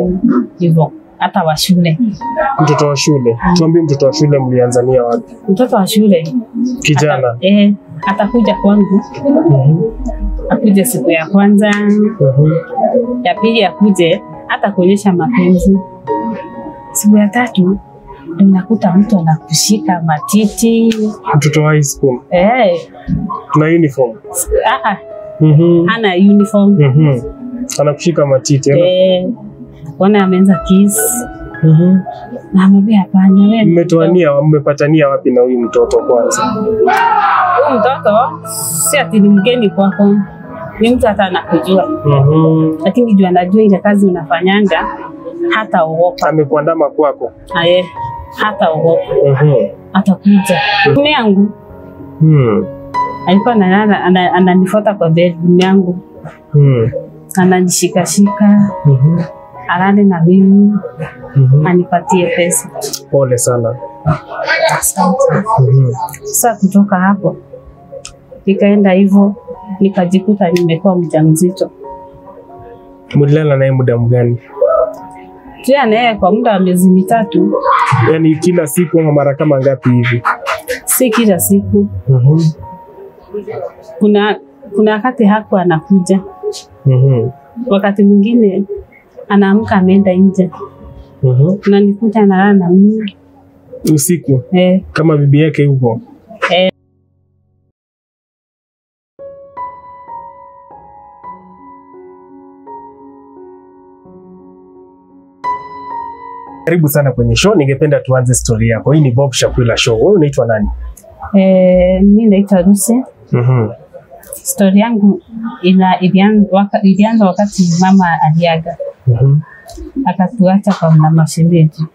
tu hivyo hata wa shule. Mtoto wa shule. Tuambie mtoto wa shule mlianzania wapi? Mtoto wa shule kijana atakuja kwangu. Akuje siku ya kwanza. Ya pili akuje hata kuonyesha mapenzi. Siku ya tatu unakuta mtu anakushika matiti. Mtoto wa high school. Na uniform. Hana uniform. Anakushika matiti. Wana ameanza kiss. Na amebea hapana wewe. Mmepatania wapi na huyu mtoto kwanza? Huyu mtoto si ati ni mgeni kwako. Ni mtu hata anakujua. Lakini juu anajua ile kazi unafanyanga hata ogopa. Amekuandama kwako. Hata ogopa. Atakuja. Mume yangu. Alikuwa ananifuata kwa bedroom yangu. Ananishika. Alale na mimi. Anipatie pesa. Pole sana. Sasa kutoka hapo nikaenda hivyo nikajikuta nimekuwa mjamzito. Mlilala naye muda mgani? Tulia naye kwa muda wa miezi 3. Yaani kila siku ama mara kama ngapi hivi? Si kila siku. Kuna wakati hakuwa anakuja. Wakati mwingine anaamka ameenda nje. Na nikuta analala na mimi usiku. Kama bibi yake yupo. Karibu sana kwenye show. Ningependa tuanze story yako. Hii ni Bob Shakwila Show. Wewe unaitwa nani? Mimi naitwa Lucy. Story yangu ilianza wakati mama aliaga. Akatuacha kwa mama shemeji.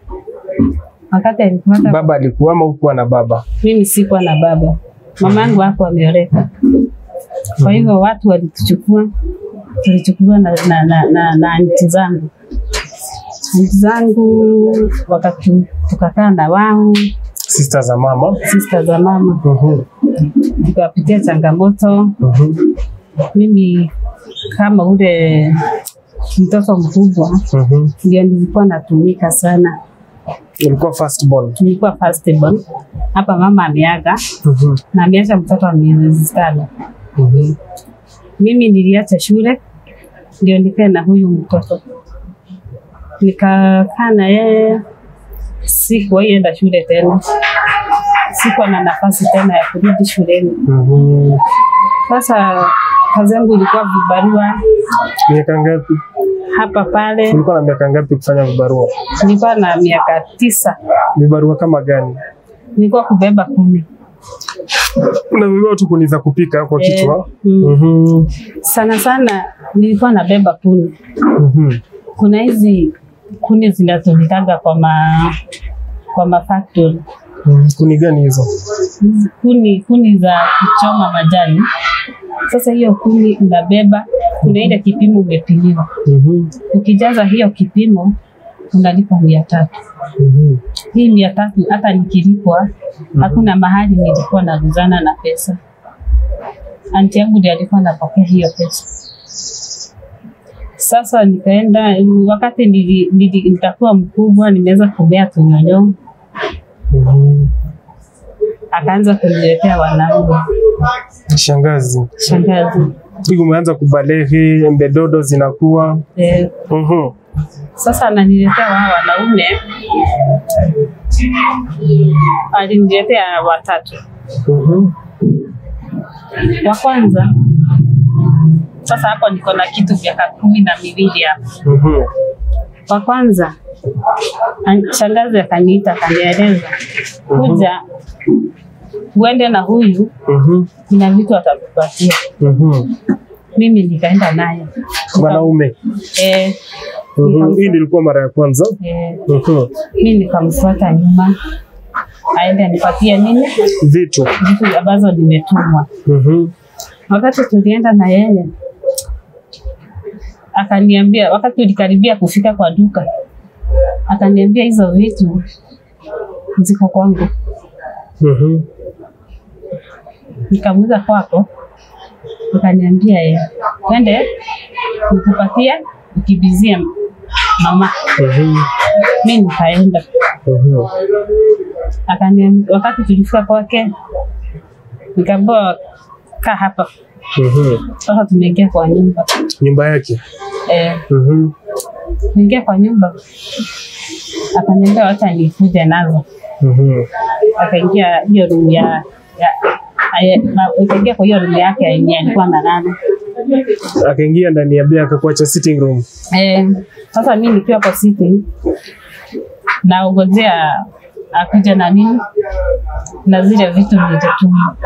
Wakati alikuwa baba alikuwa ama hukuwa na baba? Mimi sikuwa na baba. Mama yangu hapo ameoleka. Kwa hivyo watu walituchukua, tulichukuliwa na aunti zangu. Aunti zangu wakati tukakaa na wao. Sister za mama. Tukapitia changamoto. Mimi kama ule mtoto mkubwa ndio nilikuwa natumika sana. Ulikuwa first born? Nilikuwa first born. Hapa mama ameaga na ameacha mtoto wa miezi 5. Mimi niliacha shule ndio nikae na huyu mtoto. Nikakaa na yeye, sikuenda shule tena. Sikuwa na nafasi tena ya kurudi shuleni. Sasa kazi yangu ilikuwa vibarua. Miaka ngapi? Hapa pale. Ulikuwa na miaka ngapi kufanya vibarua? Nilikuwa na miaka 9. Vibarua kama gani? Nilikuwa kubeba kuni. Unabeba tu kuni za kupika kwa kichwa? Sana nilikuwa nabeba kuni. Kuna hizi kuni zinatumikaga kwa factory. Kuni gani hizo? Kuni za kuchoma majani. Sasa hiyo kuni unabeba, kuna ile kipimo umepimiwa. Ukijaza hiyo kipimo unalipa 300. Hii 300 hata nikilipwa hakuna mahali nilikuwa naruzana na pesa. Aunti yangu ndiye alikuwa anapokea hiyo pesa. Sasa nikaenda wakati nitakuwa mkubwa nimeweza kumea tunyonyo. Akaanza kuniletea wanaume. Shangazi. Hiyo umeanza kubalehe, mbedodo zinakuwa. Sasa ananiletea wanaume. Aliniletea 3. Wa kwanza. Sasa hapo niko na kitu miaka 12 hapo. Wa kwanza shangazi akaniita akanieleza kuja uende na huyu kuna vitu atakupatia. Mimi nikaenda naye. Wanaume. Hii ilikuwa mara ya kwanza. Mimi nikamfuata nyuma. Aende anipatie nini? Vitu ambazo nimetumwa. Wakati tulienda na yeye akaniambia, wakati tulikaribia kufika kwa duka, akaniambia hizo vitu ziko kwangu. Nikamuuliza kwako, akaniambia twende nikupatie ukibizie mama. Mimi nikaenda. Akaniambia, wakati tulifika kwake nikamwambia kaa hapa. Sasa tumeingia kwa nyumba. Nyumba yake? Niingia kwa nyumba. Akaniambia wacha nikuje nazo. Akaingia hiyo room akaingia kwa hiyo room yake yenyewe alikuwa analala. Akaingia ndani ya bia akakuacha sitting room. Sasa mimi nikiwa kwa sitting naongojea akuja na nini na zile vitu nilituma.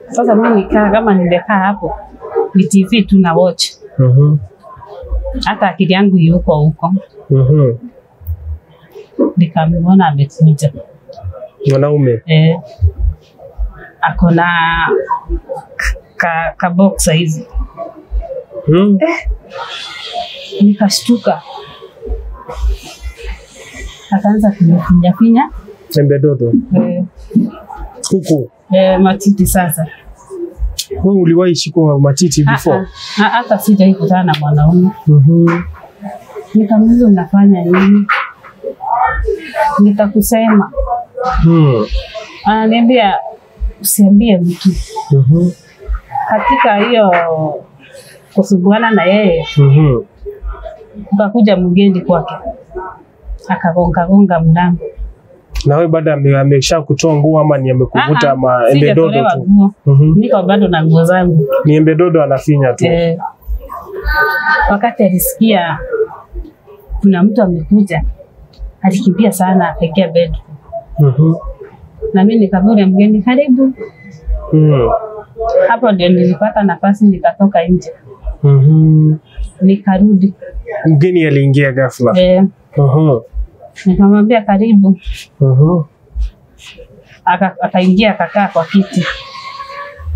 Sasa mimi nikaa kama nimekaa hapo ni TV tu na watch. Hata akili yangu yuko huko. Nikamwona amekuja. Mwanaume? Ako na ka box hizi. Nikashtuka. Akaanza kunifinya. Embe dodo? Huku? Matiti sasa. Wewe uliwahi shikwa matiti before? Hata sijawahi kutana na mwanaume. Nikamuuliza unafanya nini? Nitakusema. Ananiambia usiambie mtu. Katika hiyo kusubuana na yeye. Ukakuja mgeni kwake. Akagonga mlango. Na wewe baada amesha kutoa nguo ama ni amekuvuta ama embe dodo tu? Niko bado na nguo zangu. Ni embe dodo anafinya tu. Wakati alisikia kuna mtu amekuja, alikimbia sana akaingia bed. Na mimi nikamwambia mgeni karibu. Hapo ndio nilipata nafasi nikatoka nje. Nikarudi. Mgeni aliingia ghafla. Nikamwambia karibu. Akaingia akakaa kwa kiti.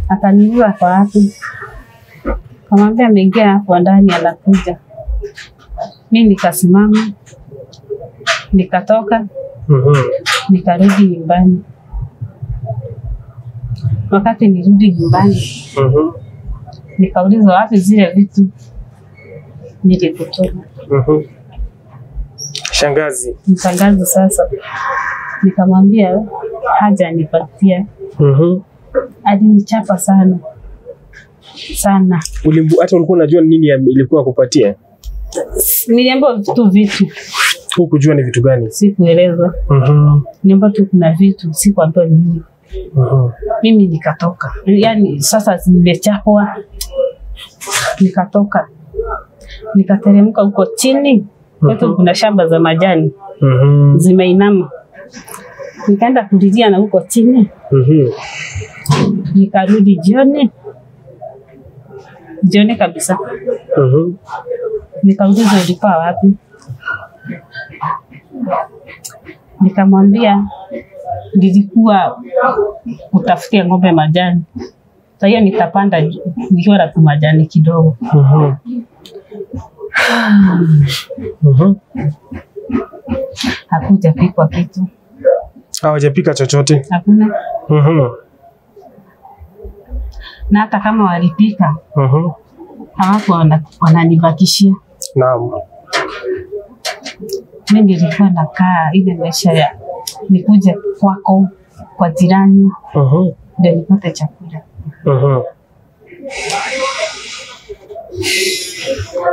Akaniuliza kwa wapi. Kamwambia ameingia hapo ndani anakuja. Mimi nikasimama. Nikatoka. Nikarudi nyumbani. Wakati nirudi nyumbani. Nikauliza wapi zile vitu nilikutoa. Shangazi? Shangazi sasa. Nikamwambia haja nipatia. Alinichapa sana. Sana. Hata ulikuwa unajua nini ilikuwa kupatia? Niliambiwa tu vitu. Hukujua ni vitu gani? Sikuelezwa. Niliambiwa tu kuna vitu, sikuambiwa nini. Mimi nikatoka. Yaani sasa nimechapwa. Nikatoka. Nikateremka huko chini. Kwetu kuna shamba za majani. Zimeinama. Nikaenda kulilia na huko chini. Nikarudi jioni kabisa. Nikauliza ulikuwa wapi? Nikamwambia nilikuwa kutafutia ng'ombe majani. Sasa hiyo nitapanda nikiwa na majani kidogo. Hakujapikwa kitu. Hawajapika chochote? Hakuna. Na hata kama walipika, hawako wananibakishia. Naam. Mimi nilikuwa nakaa ile maisha ya nikuje kwako kwa jirani. Ndio nipate chakula.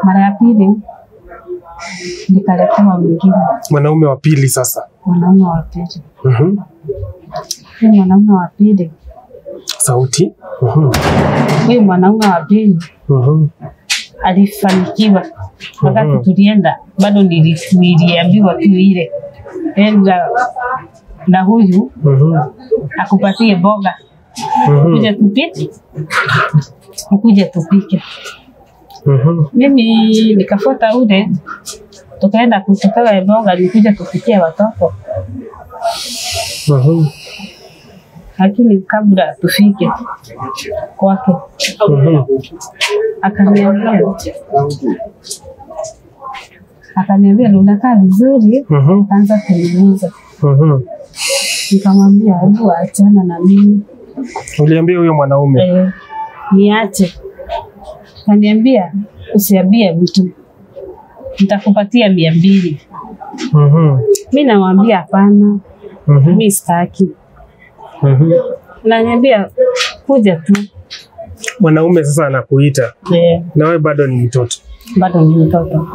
Mara ya pili nikaletewa mwingine. Mwanaume wa pili sasa? Mwanaume wa pili. Huyu mwanaume wa pili. Sauti? Huyu mwanaume wa pili alifanikiwa. Wakati tulienda bado niliambiwa tu ile enda na huyu akupatie boga. Kuja tupike. Mimi nikafuata ule tukaenda kutoka boga nikuja kupikia watoto. Lakini kabla tufike kwake akaniambia unakaa vizuri. Akaanza kuniuliza. Nikamwambia hebu achana na mimi. Uliambia huyo mwanaume? Niache. Akaniambia usiambie mtu. nitakupatia 200. Mimi namwambia hapana. Mimi sitaki. Ananiambia kuja tu. Mwanaume sasa anakuita. Na wewe bado ni mtoto. Bado ni mtoto.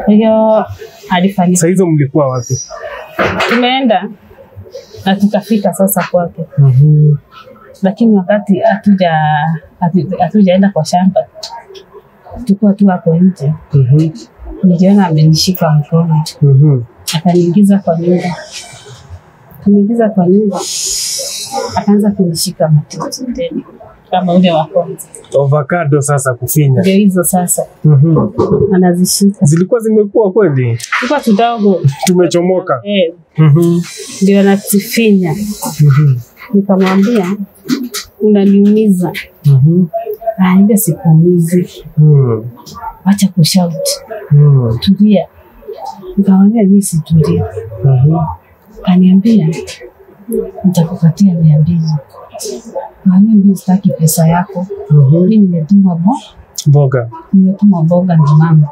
Hiyo alifanya. Sasa hizo mlikuwa wapi? Tumeenda na tukafika sasa kwake. Lakini wakati hatujaenda kwa shamba, tulikuwa tu hapo nje. Niliona amenishika mkono. Akaniingiza kwa nyumba. Kuniingiza kwa nyumba, akaanza kunishika matiti tena kama ule wa kwanza. Avocado sasa kufinya. Ndio hizo sasa. Anazishika. Zilikuwa zimekuwa kweli? Tulikuwa tudogo. Tumechomoka. Ndio anazifinya. Nikamwambia unaniumiza. Ndio sikuumizi. Acha kushout. Tulia. Nikamwambia mimi situlia. Kaniambia nitakupatia 200. Mimi sitaki pesa yako. Mimi nimetuma boga. Nimetuma boga na mama.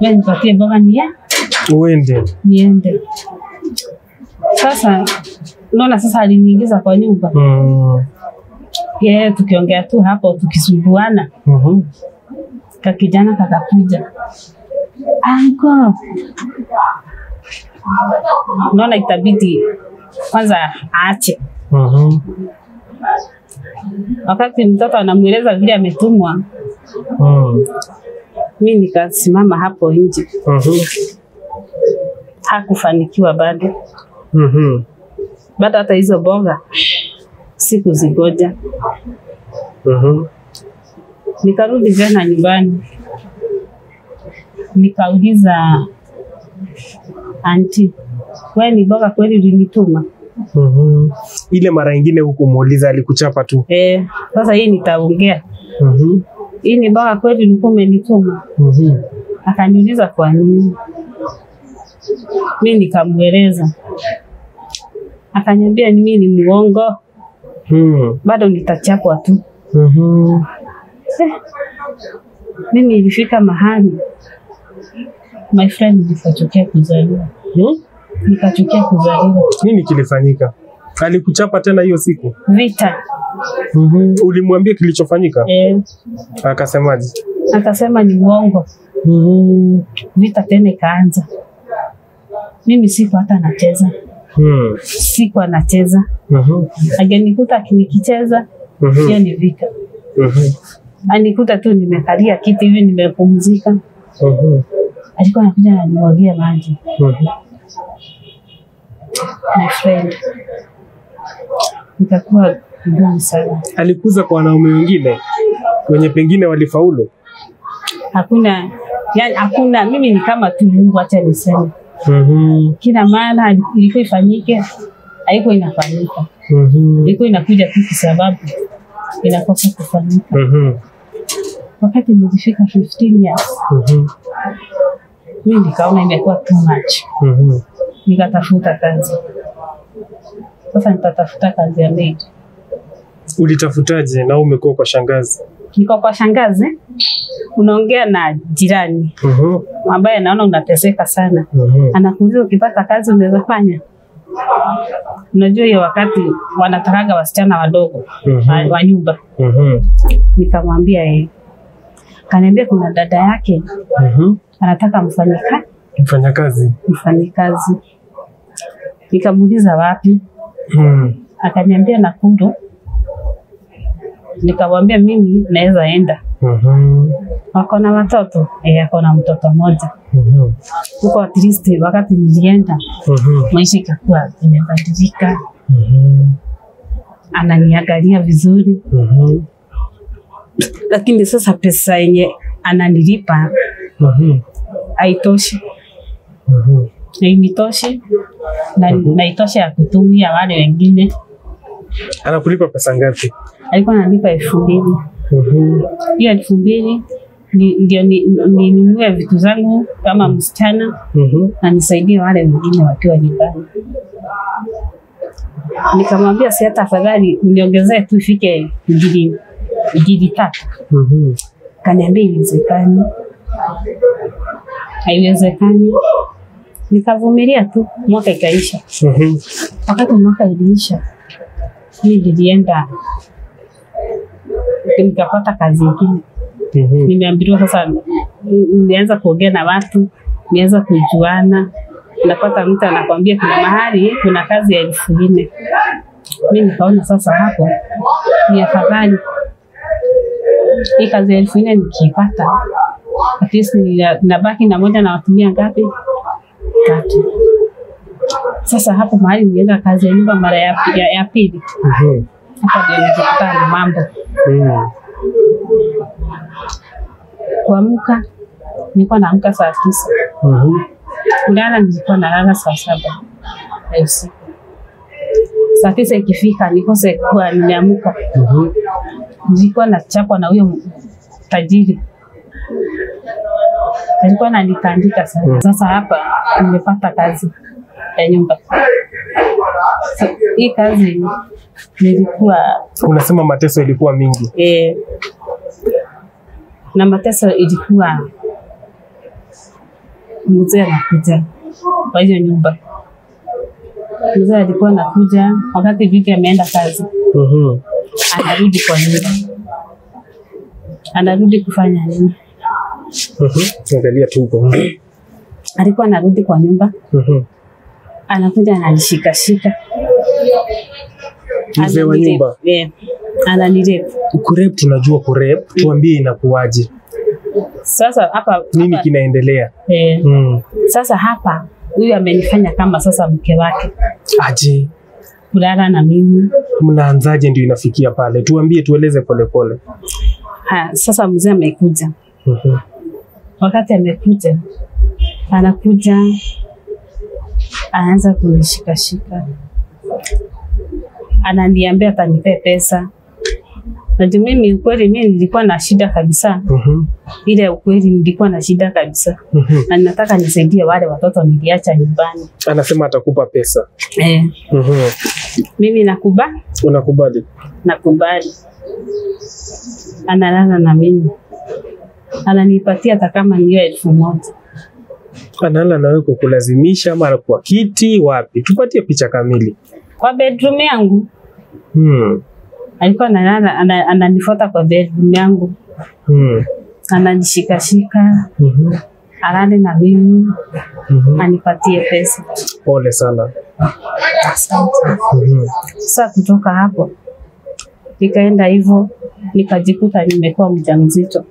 Wewe nipatie boga uende. Niende. Sasa unaona sasa aliniingiza kwa nyumba. Yeye tukiongea tu hapo tukisumbuana. Kakijana kakakuja. Anko. Unaona itabidi kwanza aache. Wakati mtoto anamueleza vile ametumwa. Mimi nikasimama hapo nje. Hakufanikiwa bado. Bado hata hizo boga sikuzigoja. Nikarudi tena nyumbani. Nikauliza auntie, wewe ni boga kweli ulinituma? Ile mara nyingine hukumuuliza, alikuchapa tu. Sasa hii nitaongea. Hii ni boga kweli ulikuwa umenituma? Akaniuliza kwa nini? Mimi nikamueleza. Akaniambia mimi ni muongo. Bado nitachapwa tu. Mimi ilifika mahali my friend nikachukia kuzaliwa. Nikachukia kuzaliwa. Nini kilifanyika? Alikuchapa tena hiyo siku? Vita. Ulimwambia kilichofanyika? Akasemaje? Akasema ni uongo. Vita tena ikaanza. Mimi siku hata nacheza. Siku anacheza. Agenikuta nikicheza. Hiyo ni vita. Anikuta tu nimekalia kiti hivi nimepumzika. Alikuwa anakuja ananimwagia maji. My friend. Nikakuwa ngumu sana. Alikuza kwa wanaume wengine wenye pengine walifaulu? Hakuna, yani hakuna. Mimi ni kama tu Mungu, acha niseme. Kila mara ilikuwa ifanyike, haiko inafanyika. Ilikuwa inakuja tu kwa sababu inakosa kufanyika. Wakati nilifika 15 years, mimi nikaona imekuwa too much. Nikatafuta kazi. Sasa nitatafuta kazi ya maid. Ulitafutaje na umekuwa kwa shangazi? Niko kwa shangazi. Unaongea na jirani. Ambaye anaona unateseka sana. Anakuuliza ukipata kazi unaweza fanya? Unajua hiyo wakati wanatakaga wasichana wadogo wa nyumba. Nikamwambia yeye. Kaniambia kuna dada yake. Anataka mfanyakazi. Nikamuuliza wapi? Akaniambia Nakuru. Nikamwambia mimi naweza enda. Wako na watoto? Ako na mtoto mmoja. Huko at least wakati nilienda maisha ikakuwa imebadilika. Ananiangalia vizuri. Lakini sasa pesa yenye ananilipa haitoshi. Hainitoshi na haitoshi ya kutumia wale wengine. Anakulipa pesa ngapi? Alikuwa ananipa 2,000. Hiyo 2,000 ndio ninunue vitu zangu kama msichana na nisaidie wale wengine wakiwa nyumbani. Nikamwambia si hata afadhali uniongezee tu ifike 3,000. Kaniambia haiwezekani. Haiwezekani. Nikavumilia tu, mwaka ikaisha. Wakati mwaka iliisha, mimi nilienda nikapata kazi nyingine. Nimeambiwa sasa nianza kuongea na watu, nianza kujuana. Napata mtu anakuambia kuna mahali kuna kazi ya 4,000. Mimi nikaona sasa hapo ni afadhali hii kazi ya 4,000 nikipata, at least nabaki na moja na watumia ngapi? 3. Sasa hapo mahali nilienda kazi ya nyumba mara ya pili. Hapa ndio nikipata na mambo. Kuamka nilikuwa naamka saa 9. Kulala nilikuwa nalala saa 7 ya usiku. Saa 9 ikifika nikose kuwa nimeamka. Nilikuwa nachapwa na huyo tajiri. Alikuwa ananitandika sana. Sasa hapa nimepata kazi ya nyumba. Hii kazi nilikuwa, unasema mateso ilikuwa mingi. Na mateso ilikuwa mzee anakuja kwa hiyo nyumba. Mzee alikuwa anakuja wakati bibi ameenda kazi. Anarudi kwa nyumba. Anarudi kufanya nini? Angalia tu huko. Alikuwa anarudi kwa nyumba. Anakuja ananishika. Mzee wa nyumba. Ananirep. Kurep tunajua kurep. Tuambie inakuaje. Sasa hapa nini kinaendelea? Sasa hapa huyu amenifanya kama sasa mke wake. Aje. Kulala na mimi. Mnaanzaje ndio inafikia pale? Tuambie, tueleze polepole. Sasa mzee amekuja. Wakati amekuja, anakuja anaanza kunishika. Ananiambia atanipe pesa. Na mimi ukweli mimi nilikuwa na shida kabisa. Ile ukweli nilikuwa na shida kabisa. Na ninataka nisaidie wale watoto niliacha nyumbani. Anasema atakupa pesa. Mimi nakubali. Unakubali? Nakubali. Analala na mimi. Ananipatia hata kama ni 1,000. Analala na wewe kukulazimisha ama kwa kiti wapi? Tupatie picha kamili. Kwa bedroom yangu. Alikuwa analala ananifuata kwa bedroom yangu. Ananishika. Alale na mimi. Anipatie pesa. Pole sana. Asante. Sasa kutoka hapo nikaenda hivyo, nikajikuta nimekuwa mjamzito.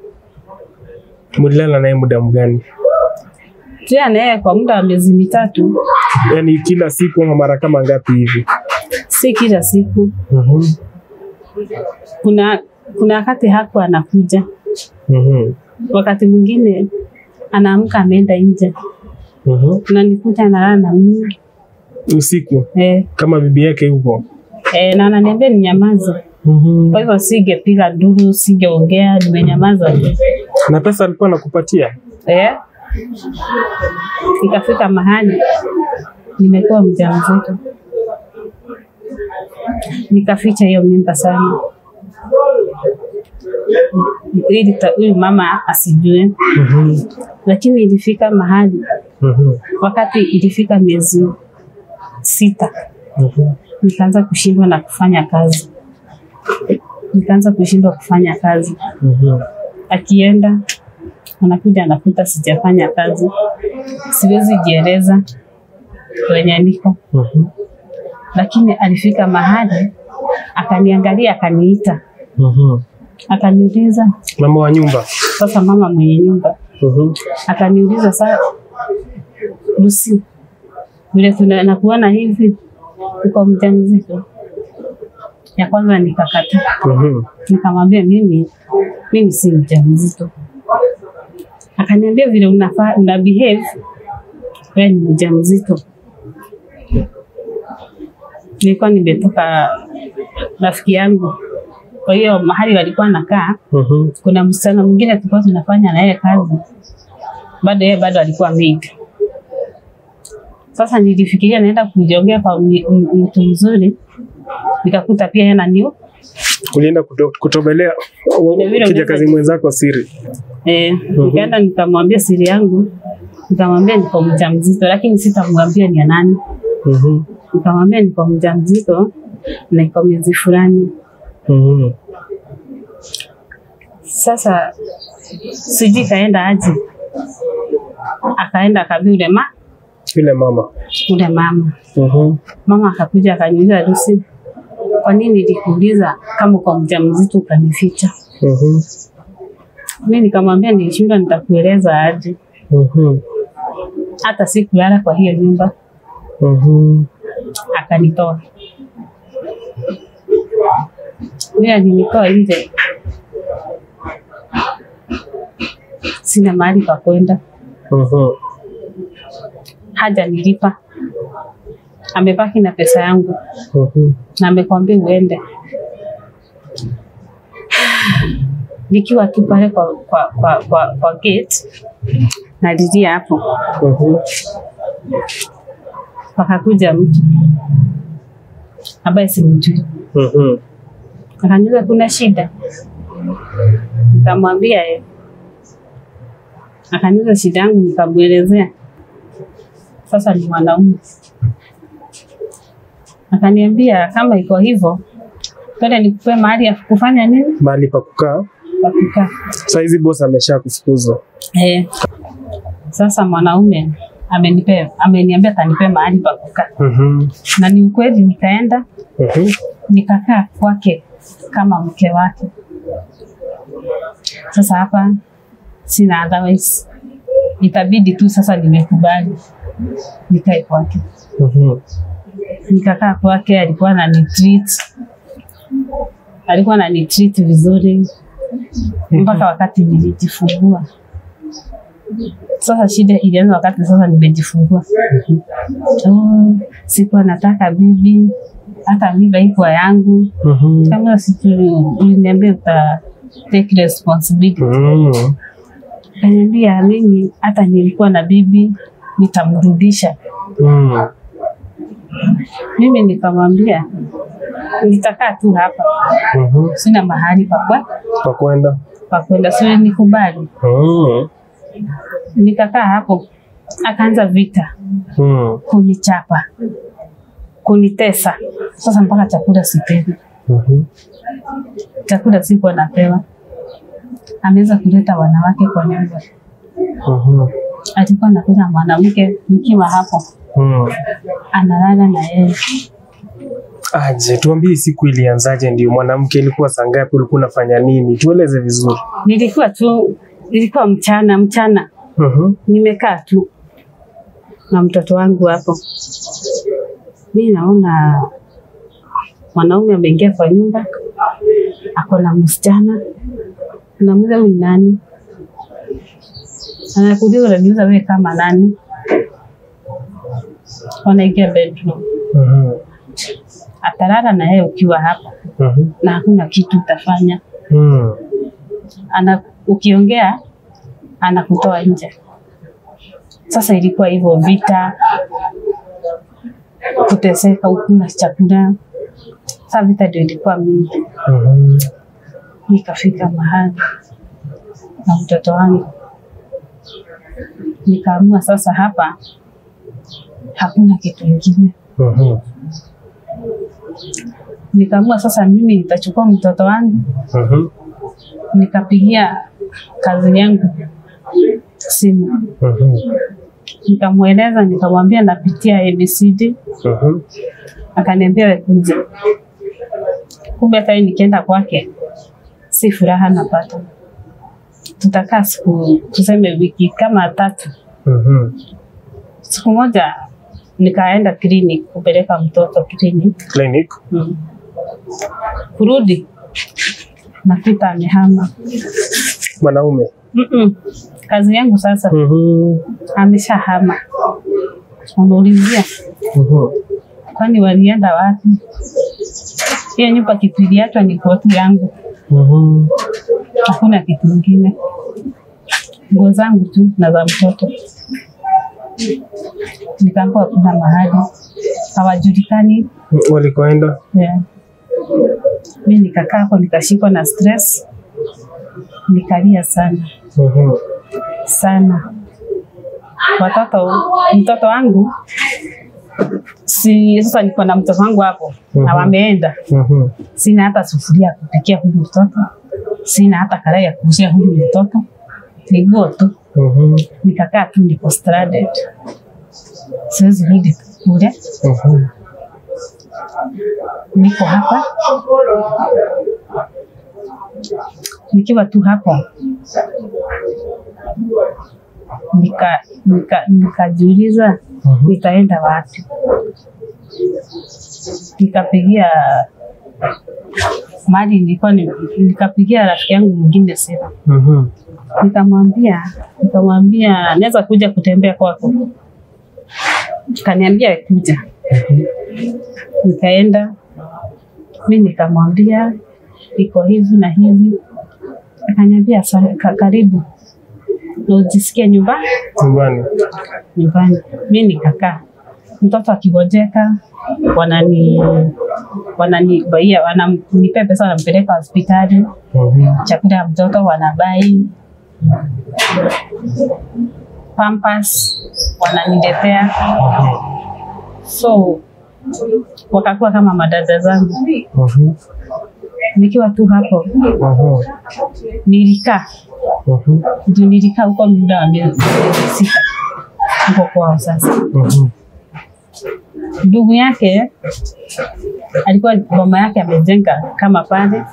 Mlilala naye muda mgani? Tulia naye kwa muda wa miezi 3. Yaani kila siku ama mara kama ngapi hivi? Si kila siku. Kuna wakati hapo anakuja. Wakati mwingine anaamka ameenda nje. Na nikuta analala na mimi usiku. Kama bibi yake yupo. Na ananiambia ninyamaze. Kwa hivyo singepiga nduru, singeongea, nimenyamaza. Na pesa alikuwa anakupatia? Nikafika mahali nimekuwa mjamzito. Nikaficha hiyo mimba sana. Ili huyu mama asijue. Lakini ilifika mahali wakati ilifika miezi 6. Nikaanza kushindwa na kufanya kazi. Akienda anakuja anakuta sijafanya kazi. Siwezi jieleza kwenye niko. Lakini alifika mahali akaniangalia, akaniita. Akaniuliza, mama wa nyumba. Sasa mama mwenye nyumba. Akaniuliza, sasa Lucy, vile tunakuona hivi uko mjamzito? Ya kwanza nikakata. Nikamwambia mimi si mjamzito. Akaniambia vile una behave wewe ni mjamzito. Nilikuwa nimetoka rafiki yangu. Kwa hiyo mahali walikuwa nakaa, kuna msichana mwingine tulikuwa tunafanya na yeye kazi. Bado alikuwa maid. Sasa nilifikiria naenda kujiongea kwa mtu mzuri. Nikakuta pia Ulienda kutobelea kijakazi mwenzako siri? Nikaenda nikamwambia siri yangu. Nikamwambia niko mjamzito, lakini sitamwambia ni nani. Nikamwambia niko mjamzito na iko miezi fulani. Sasa sijui kaenda aje. Akaenda akabule yule mama. Mama akakuja akaniuliza, Lucy, kwa nini nilikuuliza kama uko mjamzito ukanificha? Mimi nikamwambia nilishinda nitakueleza aje. Hata sikulala kwa hiyo nyumba. Akanitoa. Mimi alinitoa nje. Sina mahali pa kwenda. Haja nilipa. Amebaki na pesa yangu. Na amekwambia uende. Nikiwa tu pale kwa gate nalilia hapo. Pakakuja mtu ambaye simjui. Akaniuliza kuna shida. Nikamwambia akaniuliza shida yangu, nikamuelezea. Sasa ni mwanaume. Akaniambia kama iko hivyo, twende nikupe mahali ya kufanya nini? Mahali pa kukaa. Sasa hizi boss amesha kufukuza. Sasa mwanaume ameniambia atanipe mahali pa kukaa. Na ni ukweli nikaenda. Nikakaa kwake kama mke wake. Sasa hapa sina otherwise. Itabidi tu sasa nimekubali. Nikae kwake. Nikakaa kwake, alikuwa ananitreat vizuri mpaka wakati nilijifungua. Sasa shida ilianza wakati sasa nimejifungua. Sikuwa nataka bibi, hata mimba iko yangu. Kama uliniambia uta take responsibility. Kaniambia mimi hata nilikuwa na bibi nitamrudisha. Mimi nikamwambia nitakaa tu hapa. Sina mahali pa kwenda. Sio nikubali. Nikakaa hapo, akaanza vita. Kunichapa. Kunitesa. Sasa mpaka chakula sipewi. Chakula sikuwa napewa. Ameweza kuleta wanawake kwa nyumba. Alikuwa anakuja mwanamke nikiwa hapo. Analala na yeye. Aje, tuambie siku ilianzaje, ndio mwanamke ilikuwa saa ngapi, ulikuwa unafanya nini? Tueleze vizuri. Nilikuwa mchana. Nimekaa tu na mtoto wangu hapo. Mimi naona mwanaume ameingia kwa nyumba. Ako na msichana. Namuuliza huyu nani? Anakuuliza unaniuliza wewe kama nani? Wanaingia bedroom. Atalala na yeye ukiwa hapa. Na hakuna kitu utafanya. Ukiongea anakutoa nje. Sasa ilikuwa hivyo vita. Kuteseka, ukuna chakula. Sasa vita ndio ilikuwa mingi. Nikafika mahali na mtoto wangu. Nikaamua sasa hapa hakuna kitu kingine. Nikaamua sasa mimi nitachukua mtoto wangu. Nikapigia kazi yangu simu. Nikamweleza, nikamwambia napitia ABCD. Akaniambia wewe kuja. Kumbe hata nikienda kwake si furaha napata. Tutakaa siku tuseme wiki kama 3. Siku moja nikaenda clinic kupeleka mtoto clinic. Kurudi nakuta amehama. Mwanaume. Kazi yangu sasa. Ameshahama. Unaulizia. Kwani walienda wapi? Hiyo nyumba kipiliachwa ni kwetu yangu. Hakuna kitu kingine. Nguo zangu tu na za mtoto. Nikaambiwa kuna mahali hawajulikani walikoenda. Mimi nikakaa hapo nikashikwa na stress. Nikalia sana. Sana. Mtoto wangu sasa niko na mtoto wangu hapo na wameenda. Sina hata sufuria kupikia huyu mtoto. Sina hata karai ya kuushia huyu mtoto. Niguo tu. Nikakaa tu niko stranded. Siwezi rudi kule. Niko hapa. Nikiwa tu hapo. Nikajiuliza nitaenda wapi. Nikapigia mali nikapigia rafiki yangu mwingine simu. Nikamwambia naweza kuja kutembea kwako. Kaniambia kuja. Nikaenda. Mimi nikamwambia iko hivi na hivi. Akaniambia karibu. Na ujisikie nyumbani. Mimi nikakaa. Mtoto akigojeka wananipea pesa wanampeleka hospitali. Chakula ya mtoto wanabai. Pampers wananiletea. So wakakuwa kama madada zangu. Nikiwa tu hapo. Nilikaa. Nilikaa huko muda wa miezi 6. Huko kwao sasa. Ndugu yake alikuwa mama yake amejenga kama pale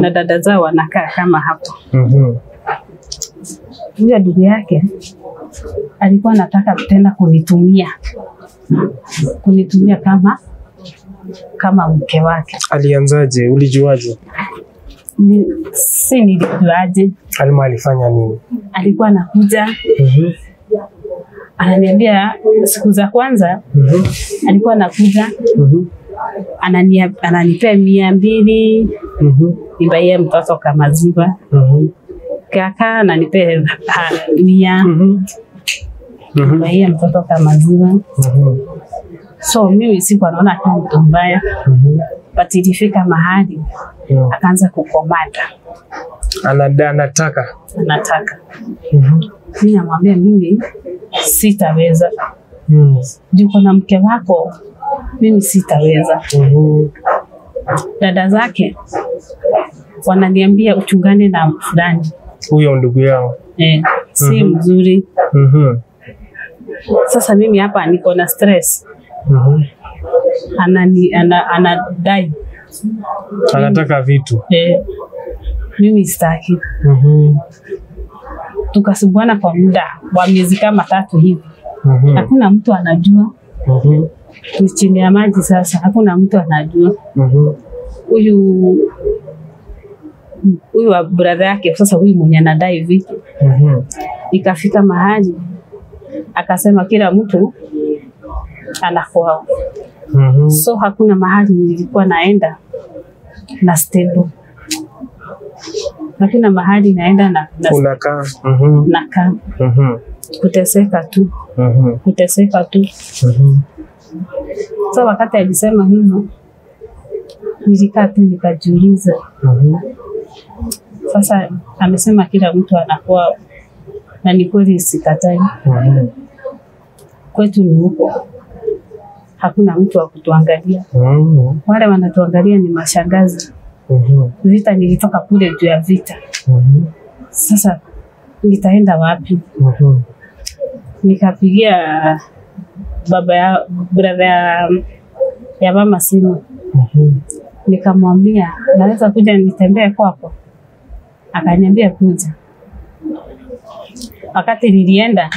na dada zao wanakaa kama hapo. Huyo ndugu yake alikuwa anataka tena kunitumia kama mke wake. Alianzaje? Ulijuaje? Nilijuaje? Alma alifanya nini? Alikuwa anakuja. Ananiambia siku za kwanza alikuwa anakuja. Ananipea 200. Nibaie mtoto kama maziwa. Kaka ananipea 100. Nibaie mtoto kama maziwa. So mimi sikuwa naona kama mtu mbaya. But ilifika mahali akaanza kukomanda. Anataka. Mimi namwambia mimi sitaweza. Juu kuna mke wako, mimi sitaweza. Dada zake wananiambia uchungane na fulani. Huyo ndugu yao. Si mzuri. Sasa mimi hapa niko na stress. Anadai. Anataka vitu. Mimi sitaki. Tukasumbuana kwa muda wa miezi kama 3 hivi. Hakuna mtu anajua. Ni chini ya maji sasa. Hakuna mtu anajua. Huyu wa brother yake sasa, huyu mwenye anadai vitu. Ikafika mahali akasema kila mtu anakwao. So hakuna mahali nilikuwa naenda na stable. Hakuna mahali naenda na unakaa. Nakaa. Kuteseka tu. So wakati alisema hivyo nilikaa tu nikajiuliza. Sasa amesema kila mtu anakuwa, na ni kweli sikatai. Kwetu ni huko. Hakuna mtu wa kutuangalia. Wale wanatuangalia ni mashangazi. Vita nilitoka kule juu ya vita. Sasa nitaenda wapi? Nikapigia brother ya mama simu. Nikamwambia naweza kuja nitembee kwako. Akaniambia kuja. Wakati nilienda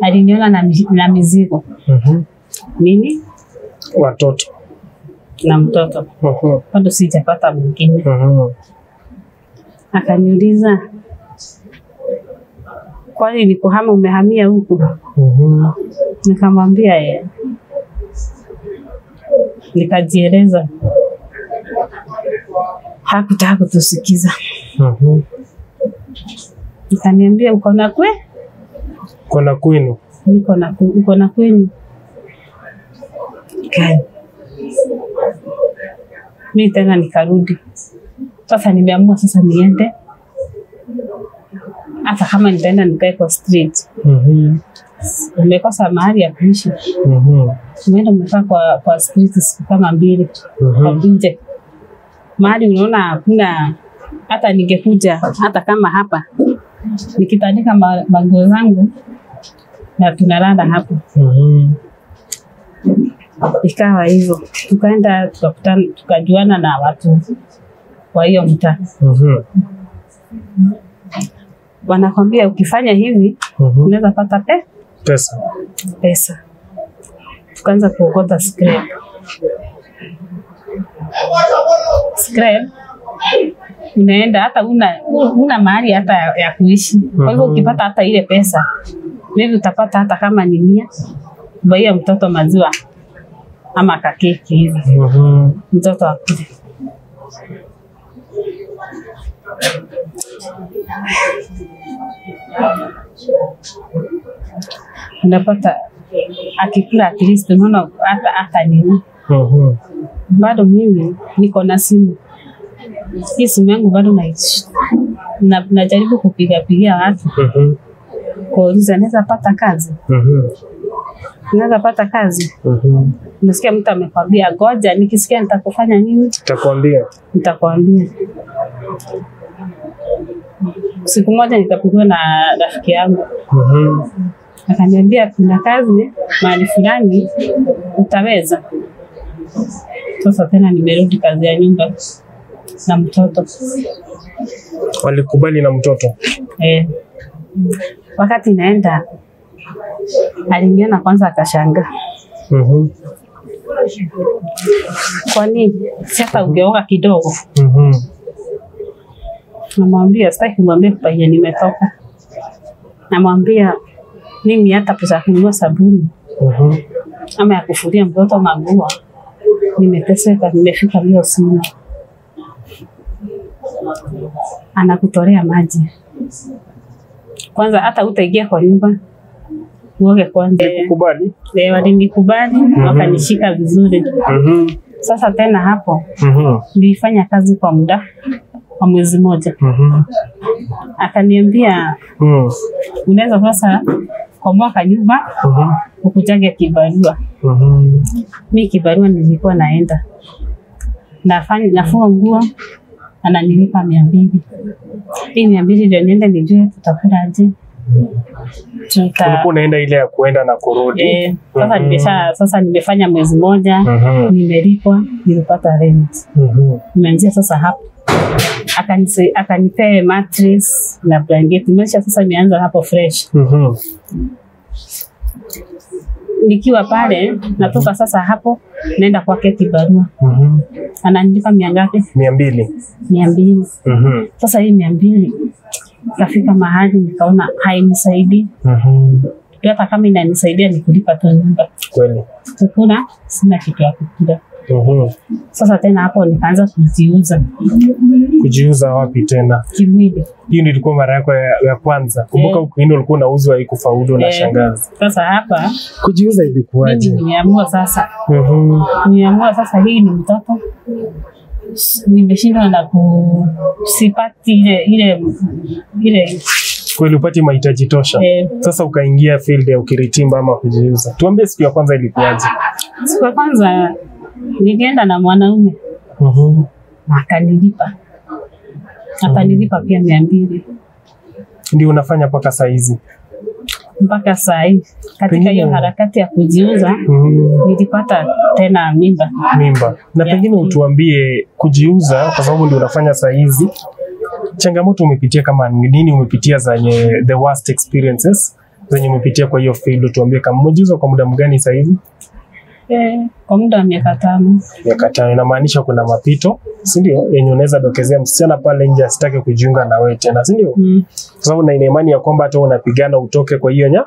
aliniona na mizigo. Mimi watoto na mtoto. Bado sijapata mwingine. Akaniuliza, kwani ni kuhama umehamia huku? Nikamwambia yeye. Nikajieleza. Hakutaka kutusikiza. Nikaniambia uko na kwenu? Uko na kwenu. Okay. Mimi tena nikarudi. Sasa nimeamua sasa niende. Hata kama nitaenda nikae kwa street. Nimekosa mahali ya kuishi. Nimeenda nimekaa kwa street siku kama 2 kwa nje. Mahali unaona hakuna, hata ningekuja hata kama hapa nikitandika manguo zangu na tunalala hapo. Ikawa hivyo. Tukaenda tukajuana na watu wa hiyo mtaa. Wanakwambia ukifanya hivi unaweza pata pesa. Tukaanza kuokota scrap. Unaenda hata una mahali hata ya kuishi. Kwa hivyo ukipata hata ile pesa, maybe utapata hata kama ni 100, baia mtoto maziwa ama kakeki hivi. Mtoto akuje. Unapata akikula at least unaona hata nini. Bado mimi niko na simu. Hii simu yangu bado naishi. Najaribu kupigia watu. Kuuliza naweza pata kazi. Naweza pata kazi. Unasikia mtu amekwambia ngoja nikisikia nitakufanya nini? Nitakwambia. Siku moja nikapigiwa na rafiki yangu. Akaniambia kuna kazi mahali fulani utaweza. Sasa tena nimerudi kazi ya nyumba na mtoto. Walikubali na mtoto? Wakati naenda aliniona kwanza akashangaa. Kwani sasa ungeoga kidogo? Namwambia sitaki kumwambia penye nimetoka. Namwambia mimi hata pesa kununua sabuni ama ya kufulia mtoto manguo nimeteseka, nimefika leo sina. Anakutolea maji. Kwanza hata utaingia kwa nyumba uoge kwanza. Nikubali? Walinikubali, wakanishika vizuri. Sasa tena hapo nilifanya kazi kwa muda wa mwezi mmoja. Akaniambia unaweza sasa kwa mwaka nyumba ukujage kibarua. Mimi kibarua nilikuwa naenda nafua nguo, ananilipa 200. Hii 200 ndio niende nijue tutakula aje. Ulikuwa unaenda ile ya kuenda na kurudi? Sasa nimefanya mwezi mmoja, nimelipwa, nilipata rent. Nimeanzia sasa hapo. Akanipea mattress na blanket. Maisha sasa imeanza hapo fresh. Nikiwa pale natoka sasa hapo naenda kwa kibarua. Ananipa 200. 200. Sasa hii 200 kafika mahali nikaona hainisaidii. Hata kama inanisaidia ni kulipa tu nyumba. Kweli. Kukula sina kitu ya kukula. Sasa tena hapo nikaanza kujiuza. Kujiuza wapi tena? Kimwili. Hiyo ndio ilikuwa mara yako ya kwanza. Kumbuka ukienda ulikuwa unauzwa haikufaulu na shangazi. Sasa hapa kujiuza ilikuwaje? Nimeamua sasa. Nimeamua sasa hii ni mtoto. Nimeshindwa na kusipati ile kweli upati mahitaji tosha. Sasa ukaingia field ya ukiritimba ama kujiuza. Tuambie siku ya kwanza ilikuwaje? Siku ya kwanza nilienda na mwanaume. Akanilipa. Akanilipa pia 200. Ndio unafanya mpaka saa hizi? Mpaka saa hii. Katika hiyo harakati ya kujiuza nilipata tena mimba. Na pengine utuambie kujiuza kwa sababu ndio unafanya saa hizi. Changamoto umepitia kama nini, umepitia zenye the worst experiences zenye umepitia kwa hiyo field, tuambie kama umejiuza kwa muda mgani sasa hivi? Kwa muda wa miaka 5. Miaka 5 inamaanisha kuna mapito, si ndio? Yenye unaweza dokezea msichana pale nje asitake kujiunga na wewe tena, si ndio? Kwa sababu na ina imani ya kwamba hata unapigana utoke kwa hiyo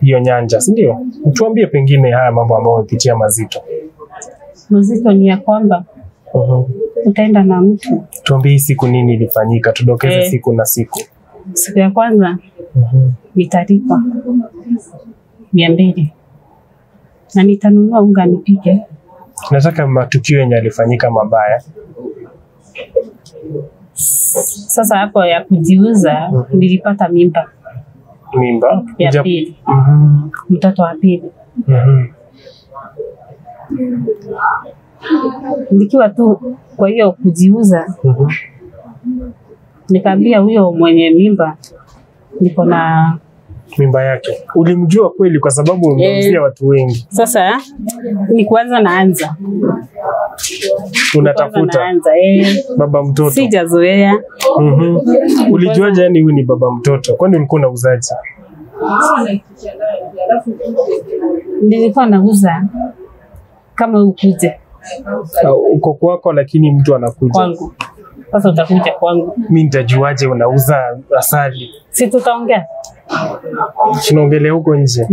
hiyo nyanja, si ndio? Tuambie pengine haya mambo ambayo umepitia mazito. Mazito ni ya kwamba utaenda na mtu. Tuambie siku nini ilifanyika, tudokeze siku na siku. Siku ya kwanza nitalipa 200. Na nitanunua unga nipike. Nataka matukio yenye yalifanyika mabaya. Sasa hapo ya kujiuza nilipata mimba. Mimba Ya pili. Mtoto wa pili. Nikiwa tu kwa hiyo kujiuza. Nikaambia huyo mwenye mimba niko na mimba yake. Ulimjua kweli kwa sababu umeuzia watu wengi. Sasa ni kwanza naanza. Unatafuta baba mtoto. Sijazoea. Ulijuaje yani huyu ni baba mtoto? Kwani ulikuwa unauzaje? Nilikuwa nauza kama ukuje. Uko kwako lakini mtu anakuja. Kwangu. Sasa utakuja kwangu. Mimi nitajuaje unauza asali? Si tutaongea. Tunaongelea huko nje.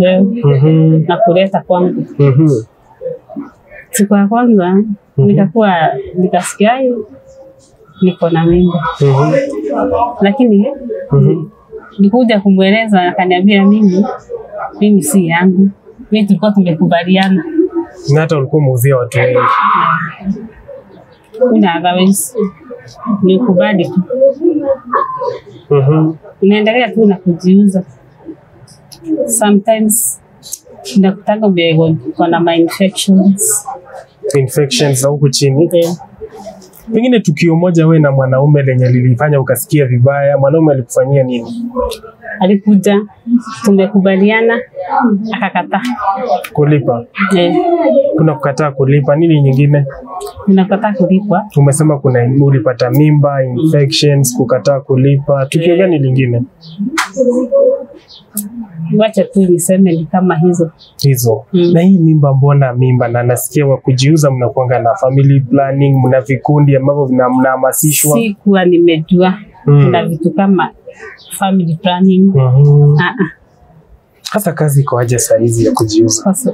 Na kuleta kwangu. Siku ya kwanza nikasikia niko na mimba. Lakini nikuja kumweleza akaniambia mimi si yangu. Mimi tulikuwa tumekubaliana. Na hata ulikuwa umeuzia watu wengi. Otherwise nikubali tu. Unaendelea tu na kujiuza. Sometimes nakutanga kuna ma infections za huku chini. Pengine tukio moja wewe na mwanaume lenye lilifanya ukasikia vibaya, mwanaume alikufanyia nini? Alikuja, tumekubaliana, akakataa kulipa. Kuna kukataa kulipa, nini nyingine? Unakataa kulipa. Umesema ulipata mimba, infections, kukataa kulipa. Tukio gani lingine? Wacha tu niseme ni kama hizo. Na hii mimba na nasikia wa kujiuza mnakuanga na family planning, mna vikundi ambavyo mnahamasishwa. Sikuwa nimejua kuna vitu kama family planning. Sasa kazi iko aje saa hizi ya kujiuza? Sasa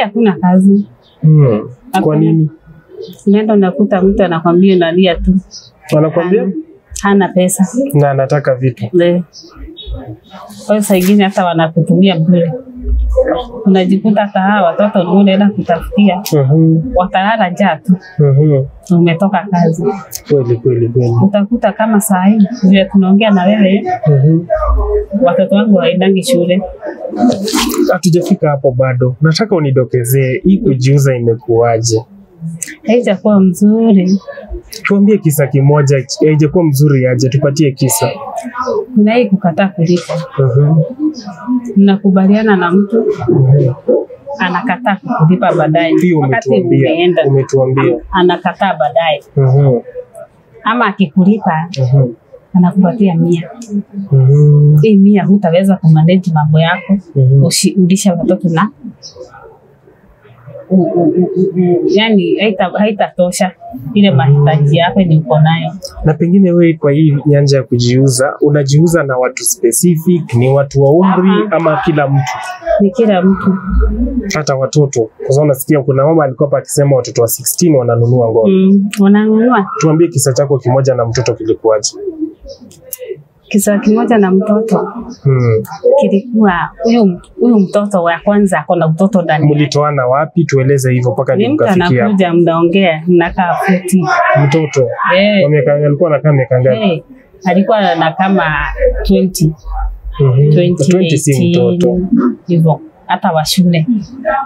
hakuna kazi. Kwa nini? Unaenda unakuta mtu anakwambia unalia tu. Anakwambia hana pesa na anataka vitu. Kwa hiyo ingine hata wanakutumia bure. Unajikuta hata hawa watoto unaenda kutafutia. Watalala njaa tu. Umetoka kazi. Kweli. Utakuta kama saa hii vile tunaongea na wewe. Watoto wangu waendangi shule. Hatujafika hapo bado. Nataka unidokezee hii kujiuza imekuaje? Haijakuwa mzuri. Tuambie kisa kimoja. Haijakuwa mzuri aje, tupatie kisa. Kuna hii kukataa kulipa. Mnakubaliana na mtu anakataa kulipa baadaye. Wakati umetuambia anakataa baadaye. Ama akikulipa anakupatia 100. Hii 100 hutaweza kumanage mambo yako. Ulisha watoto na yani haitatosha ile mahitaji yako ni uko nayo. Na pengine wewe kwa hii nyanja ya kujiuza, unajiuza na watu specific, ni watu wa umri ama kila mtu? Ni kila mtu. Hata watoto. Kwa sababu nasikia kuna mama alikuwa hapa akisema watoto wa 16 wananunua ng'ombe. Wananunua. Tuambie kisa chako kimoja na mtoto kilikuwaje? Kisa kimoja na mtoto. Kilikuwa huyu mtoto wa kwanza akona mtoto ndani. Mlitoana wapi? Tueleze hivyo mpaka nikafikia. Mtu anakuja mnaongea mnakaa futi. Mtoto. Alikuwa anakaa miaka ngapi? Alikuwa na kama 20. 20 si mtoto. Hivyo hata wa shule.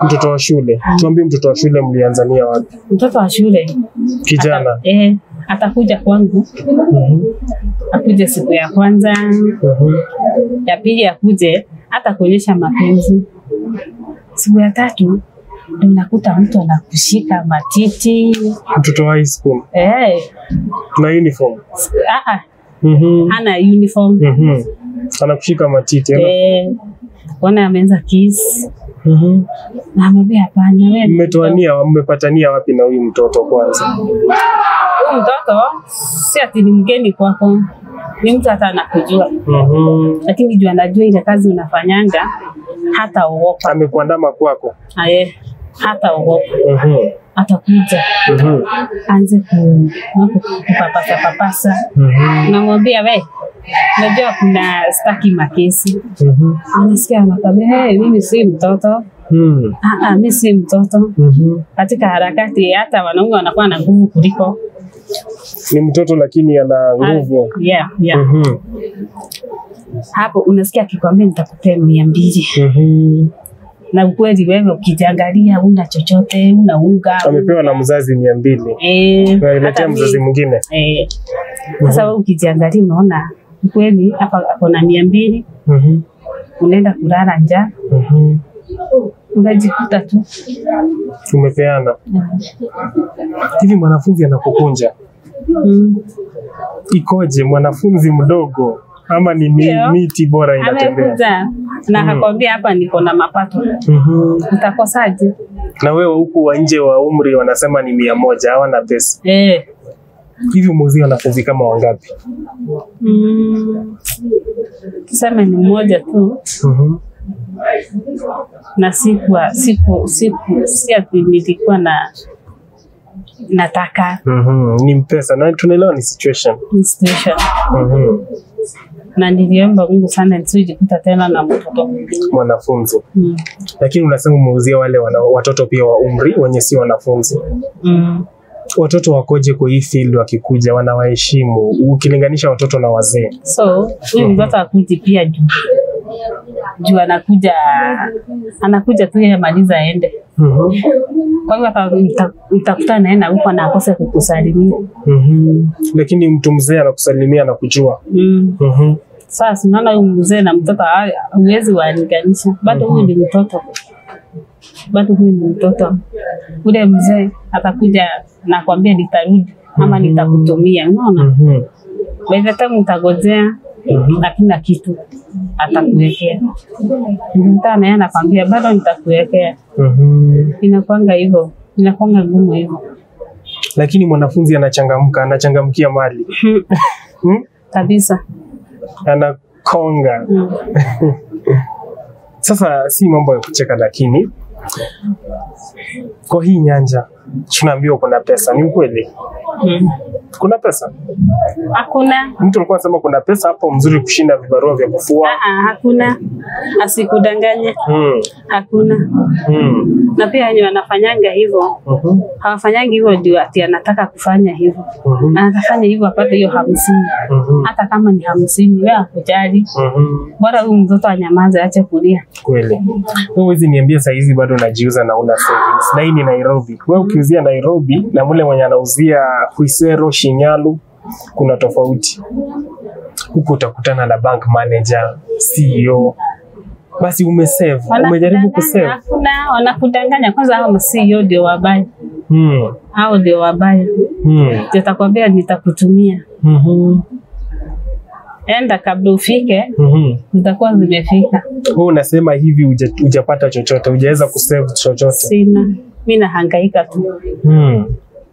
Mtoto wa shule. Tuambie mtoto wa shule mlianzania wapi? Mtoto wa shule. Kijana. Atakuja kwangu. Akuje siku ya kwanza. Ya pili akuje hata kuonyesha mapenzi. Siku ya tatu ndio unakuta mtu anakushika matiti. Mtoto wa high school. Na uniform. Ana uniform. Anakushika matiti. Wana ameanza kiss. Na amebea hapana wewe. Mmepatania wapi na huyu mtoto kwanza? Huyu mtoto si ati ni mgeni kwako. Ni mtu hata anakujua. Lakini jua anajua ile kazi unafanyanga hata ogopa. Amekuandama kwako? Hata ogopa. Atakuja. Anze kupapasa. Namwambia wewe, unajua kuna staki makesi. Anasikia anakwambia mimi si mtoto. Mimi si mtoto. Katika harakati hata wanaume wanakuwa na nguvu kuliko. Ni mtoto lakini ana nguvu. Yeah. Hapo unasikia akikwambia nitakupea 200. Na ukweli wewe ukijangalia una chochote, una unga. Amepewa na mzazi 200. Analetea mzazi mwingine. Sasa wewe ukijangalia unaona ukweli hapa kuna 200. Unaenda kulala njaa. Unajikuta tu umepeana. Hivi mwanafunzi anakukunja. Ikoje mwanafunzi mdogo ama ni miti bora inatembea? Amekuja na akakwambia hapa niko na mapato. Utakosaje? Na wewe huku wa nje wa umri wanasema ni 100 hawana pesa. Hivi muuzi wanafunzi kama wangapi? Tuseme ni mmoja tu. Na si ati nilikuwa nataka. Ni mpesa na tunaelewa ni situation. Na niliomba Mungu sana nisijikuta tena na mtoto mwingine mwanafunzi. Lakini unasema umeuzia wale watoto pia wa umri wenye si wanafunzi. Watoto wakoje kwa hii field wakikuja wanawaheshimu ukilinganisha watoto na wazee? So huyu mtoto akuji pia juu anakuja tu yeye maliza aende. Kwa hiyo mtakuta naenda huko na akose kukusalimia. Lakini mtu mzee anakusalimia na kujua. Sasa unaona huyu mzee na mtoto huwezi walinganisha. Bado huyu ni mtoto. Ule mzee atakuja na kwambia nitarudi ama nitakutumia. Unaona? By the time utagojea hakuna kitu atakuwekea. Mtu anakwambia bado nitakuwekea. Inakuanga hivyo. Inakuanga ngumu hivyo. Lakini mwanafunzi anachangamkia mali. Kabisa. Anakonga. Sasa si mambo ya kucheka, lakini kwa hii nyanja tunaambiwa kuna pesa. Ni ukweli? Kuna pesa? Hakuna. Mtu alikuwa anasema kuna pesa hapo mzuri kushinda vibarua vya kufua. Hakuna. Asikudanganye. Hakuna. Na pia wenye wanafanyanga hivyo. Hawafanyangi hivyo ndio ati anataka kufanya hivyo. Anataka hivyo apate hiyo 50. Hata kama ni 50 wewe akujali. Bora huyu mtoto anyamaze aache kulia. Kweli. Wewe hizi niambia saa hizi bado unajiuza na una savings. Na hii ni Nairobi. Wewe ukiuzia Nairobi na mule mwenye anauzia Kuisero, Shinyalu kuna tofauti. Huko utakutana na bank manager, CEO. Basi umesave, umejaribu kusave. Hakuna, wanakudanganya kwanza hao CEO ndio wabaya. Hao ndio wabaya. Nitakwambia nitakutumia. Enda kabla ufike, zitakuwa zimefika. Wewe unasema hivi hujapata chochote, hujaweza kusave chochote? Sina. Mimi nahangaika tu.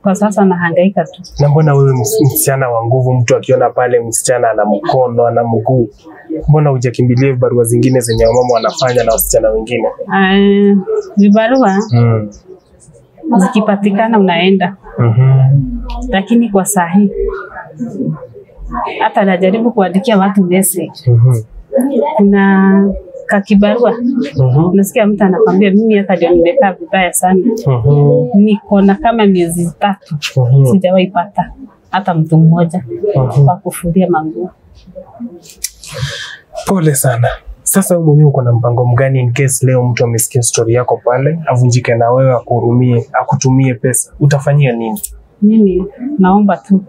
Kwa sasa nahangaika tu. Na mbona wewe msichana wa nguvu, mtu akiona pale msichana ana mkono, ana mguu, mbona hujakimbilia vibarua zingine zenye wamama wanafanya na wasichana wengine? Vibarua zikipatikana unaenda. Lakini kwa sahi hata najaribu kuandikia watu message. Kuna kakibarua. Nasikia mtu anakwambia mimi hata ndio nimekaa vibaya sana. Niko na kama miezi 3 sijawahi pata hata mtu mmoja wa kufulia manguo. Pole sana. Sasa wewe mwenyewe uko na mpango mgani in case leo mtu amesikia story yako pale avunjike na wewe akuhurumie, akutumie pesa? Utafanyia nini? Mimi naomba tu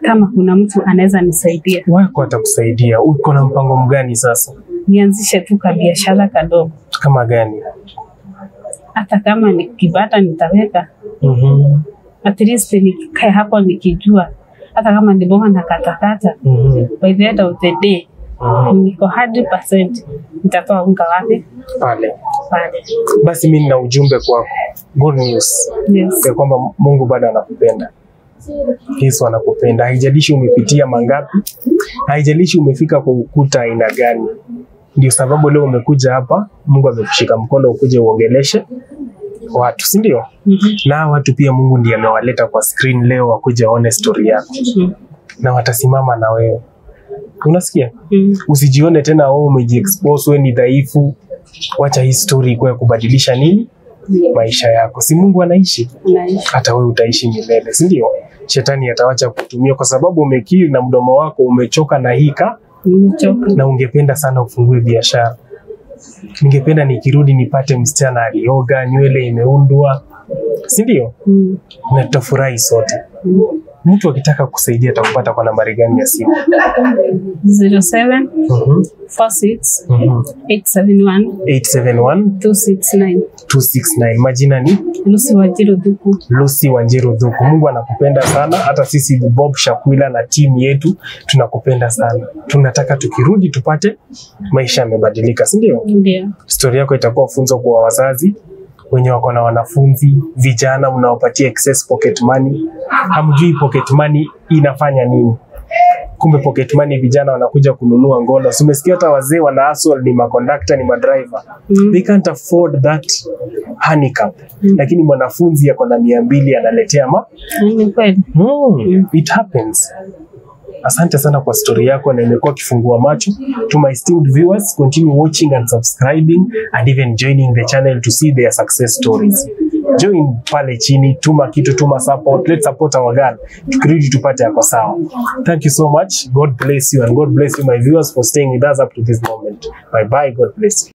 kama kuna mtu anaweza nisaidia. Wako atakusaidia. Uko na mpango mgani sasa? Nianzishe tu biashara kadogo. Kama gani? Hata kama nikipata nitaweka. At least nikae hapo nikijua. Hata kama ni bonga na katakata. By the end of the day, niko 100% nitatoa unga wapi? Pale. Basi mimi nina ujumbe kwako. Good news. Yes. Kwa kwamba Mungu bado anakupenda. Yesu anakupenda. Haijalishi umepitia mangapi, haijalishi umefika kwa ukuta aina gani. Ndio sababu leo umekuja hapa, Mungu amekushika mkono ukuje uongeleshe watu, si ndio? Na watu pia Mungu ndiye amewaleta kwa screen leo wakuje waone story yako. Na watasimama na wewe. Unasikia? Usijione tena wewe umejiexpose, wewe ni dhaifu. Wacha hii story ikuwe kubadilisha nini? Maisha yako. Si Mungu anaishi? Hata wewe utaishi milele, si ndio? Shetani atawacha kutumia kwa sababu umekiri na mdomo wako umechoka na hika. Na ungependa sana ufungue biashara. Ningependa nikirudi nipate msichana alioga, nywele imeundwa, si ndio? Na tutafurahi sote. Mtu akitaka kusaidia atakupata kwa nambari gani ya simu? 07 46 871 269. Majina ni Lucy Wanjiru Dhuku. Lucy Wanjiru Dhuku. Mungu anakupenda sana. Hata sisi Bob Shakwila na timu yetu tunakupenda sana. Tunataka tukirudi tupate maisha yamebadilika, si ndio? Ndio. Story yako itakuwa funzo kwa wazazi wenye wako na wanafunzi, vijana mnaopatia excess pocket money. Hamjui pocket money inafanya nini. Kumbe pocket money vijana wanakuja kununua ngono. So umesikia hata wazee wana hustle, ni makondakta, ni madriver. They can't afford that handicap. Lakini mwanafunzi yako na 200 analetea kweli. It happens. Asante sana kwa story yako na imekuwa kifungua macho. To my esteemed viewers, continue watching and subscribing and even joining the channel to see their success stories. Join pale chini, tuma kitu, tuma support. Let's support our girl. Tukirudi tupate yako sawa. Thank you so much. God bless you and God bless you my viewers for staying with us up to this moment. Bye bye. God bless you.